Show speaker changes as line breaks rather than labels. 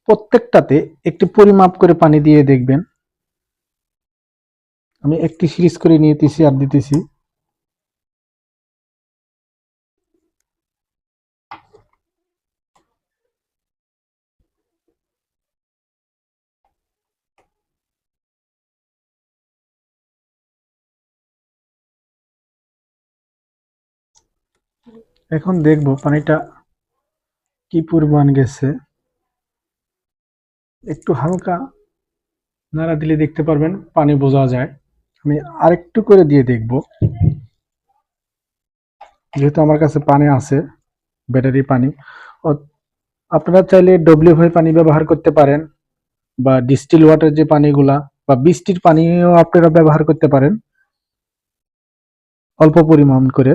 প্রত্যেকটাতে একটি পরিমাপ করে পানি দিয়ে দেখবেন। আমি একটি সিরিজ করে নিতেছি আর দিতেছি। এখন দেখবো পানিটা কি পরিমাণ গেছে। একটু হালকা নাড়া দিলে দেখতে পারবেন পানি বোঝা যায়। আমি আরেকটু করে দিয়ে দেখব, যেহেতু আমার কাছে পানি আছে, ব্যাটারি পানি। আপনারা চাইলে ডব্লিউএফআই পানি ব্যবহার করতে পারেন, বা ডিস্টিল ওয়াটার যে পানিগুলা, বা বৃষ্টির পানিও আপনারা ব্যবহার করতে পারেন অল্প পরিমাণ করে।